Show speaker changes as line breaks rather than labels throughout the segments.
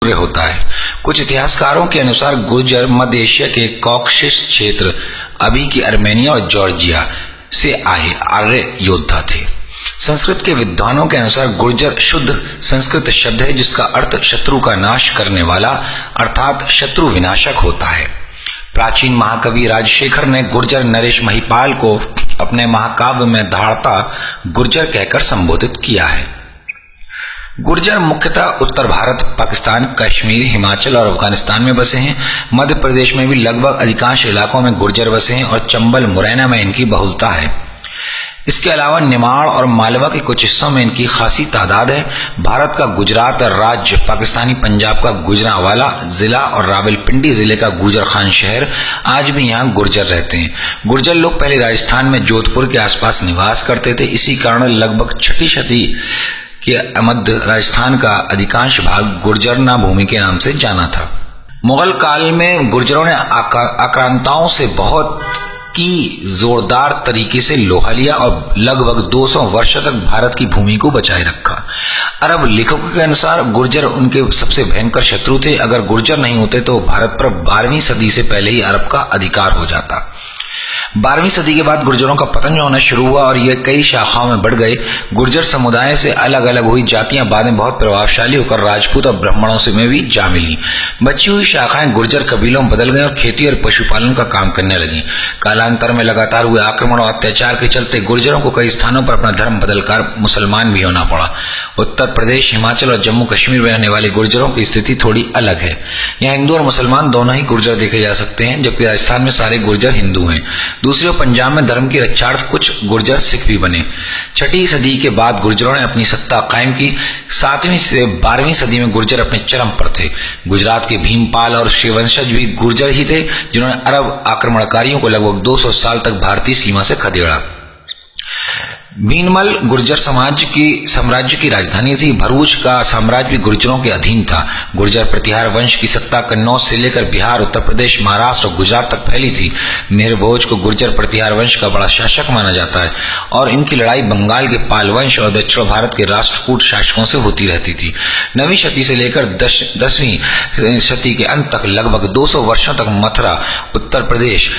लोकप्रिय होता है। कुछ इतिहासकारों के अनुसार गुर्जर मध्य एशिया के कॉकेशस क्षेत्र, अभी की अर्मेनिया और जॉर्जिया से आए आर्य योद्धा थे। संस्कृत के विद्वानों के अनुसार गुर्जर शुद्ध संस्कृत शब्द है जिसका अर्थ शत्रु का नाश करने वाला अर्थात शत्रु विनाशक होता है। प्राचीन महाकवि राजशेखर ने गुर्जर नरेश महिपाल को अपने महाकाव्य में धारता गुर्जर कहकर संबोधित किया है। गुर्जर मुख्यतः उत्तर भारत, पाकिस्तान, कश्मीर, हिमाचल और अफगानिस्तान में बसे हैं। मध्य प्रदेश में भी लगभग अधिकांश इलाकों में गुर्जर बसे हैं और चंबल, मुरैना में इनकी बहुलता है। इसके अलावा निमाड़ और मालवा के कुछ हिस्सों में इनकी खासी तादाद है। भारत का गुजरात राज्य, पाकिस्तानी पंजाब का गुजरांवाला जिला और रावलपिंडी जिले का गुजर खान शहर, आज भी यहाँ गुर्जर रहते हैं। गुर्जर लोग पहले राजस्थान में जोधपुर के आसपास निवास करते थे। इसी कारण लगभग 6वीं शती के मध्य राजस्थान का अधिकांश भाग गुर्जरना भूमि के नाम से जाना था। मुगल काल में गुर्जरों ने आक्रांताओं से बहुत की जोरदार तरीके से लोहा लिया और लगभग 200 वर्षों तक भारत की भूमि को बचाए रखा। अरब लेखकों के अनुसार गुर्जर उनके सबसे भयंकर शत्रु थे। अगर गुर्जर नहीं होते तो भारत पर 12वीं सदी से पहले ही अरब का अधिकार हो जाता। 12वीं सदी के बाद गुर्जरों का पतन होना शुरू हुआ और ये कई शाखाओं में बढ़ गए। गुर्जर समुदाय से अलग अलग हुई जातियां बाद में बहुत प्रभावशाली होकर राजपूत और ब्राह्मणों से में भी जा मिली। बची हुई शाखाएं गुर्जर कबीलों में बदल गई और खेती और पशुपालन का काम करने लगी। कालांतर में लगातार हुए आक्रमण और अत्याचार के चलते गुर्जरों को कई स्थानों पर अपना धर्म बदलकर मुसलमान भी होना पड़ा। उत्तर प्रदेश, हिमाचल और जम्मू कश्मीर में रहने वाले गुर्जरों की स्थिति थोड़ी अलग है। यहाँ हिंदू और मुसलमान दोनों ही गुर्जर देखे जा सकते हैं, जबकि राजस्थान में सारे गुर्जर हिंदू हैं। दूसरी ओर पंजाब में धर्म की रक्षार्थ कुछ गुर्जर सिख भी बने। 6वीं सदी के बाद गुर्जरों ने अपनी सत्ता कायम की। 7वीं से 12वीं सदी में गुर्जर अपने चरम पर थे। गुजरात के भीमपाल और शिववंशज भी गुर्जर ही थे, जिन्होंने अरब आक्रमणकारियों को लगभग 200 साल तक भारतीय सीमा से खदेड़ा। भीनमल गुर्जर साम्राज्य की राजधानी थी। भरूच का साम्राज्य भी गुर्जरों के अधीन था। गुर्जर प्रतिहार वंश की सत्ता कन्नौज से लेकर बिहार, उत्तर प्रदेश, महाराष्ट्र और गुजरात तक फैली थी। मेहर भोज को गुर्जर प्रतिहार वंश का बड़ा शासक माना जाता है और इनकी लड़ाई बंगाल के पाल वंश और दक्षिण भारत के राष्ट्रकूट शासकों से होती रहती थी। 9वीं शती से लेकर 10वीं शती के अंत तक लगभग 200 वर्षों तक मथुरा, उत्तर प्रदेश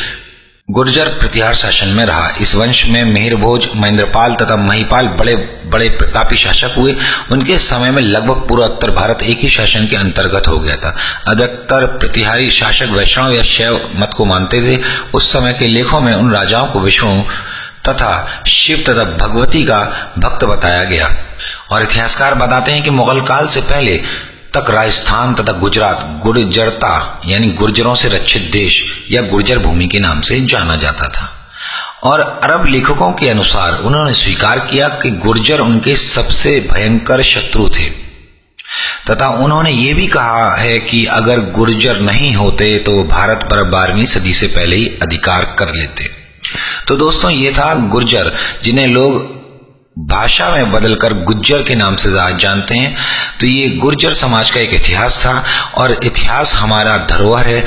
गुर्जर प्रतिहार शासन में रहा। इस वंश में मेहर भोज, महेंद्रपाल तथा महिपाल बड़े बड़े प्रतापी शासक हुए। उनके समय में लगभग पूरा उत्तर भारत एक ही शासन के अंतर्गत हो गया था। अधिकतर प्रतिहारी शासक वैष्णव या शैव मत को मानते थे। उस समय के लेखों में उन राजाओं को विष्णु तथा शिव तथा भगवती का भक्त बताया गया और इतिहासकार बताते हैं कि मुगल काल से पहले तक राजस्थान तथा गुजरात गुर्जरता यानी गुर्जरों से रक्षित देश या गुर्जर भूमि के नाम से जाना जाता था। और अरब लेखकों के अनुसार उन्होंने स्वीकार किया कि गुर्जर उनके सबसे भयंकर शत्रु थे तथा उन्होंने ये भी कहा है कि अगर गुर्जर नहीं होते तो भारत पर 12वीं सदी से पहले ही अधिकार कर लेते। तो दोस्तों, ये था गुर्जर, जिन्हें लोग भाषा में बदलकर गुज्जर के नाम से जानते हैं। तो ये गुर्जर समाज का एक इतिहास था और इतिहास हमारा धरोहर है।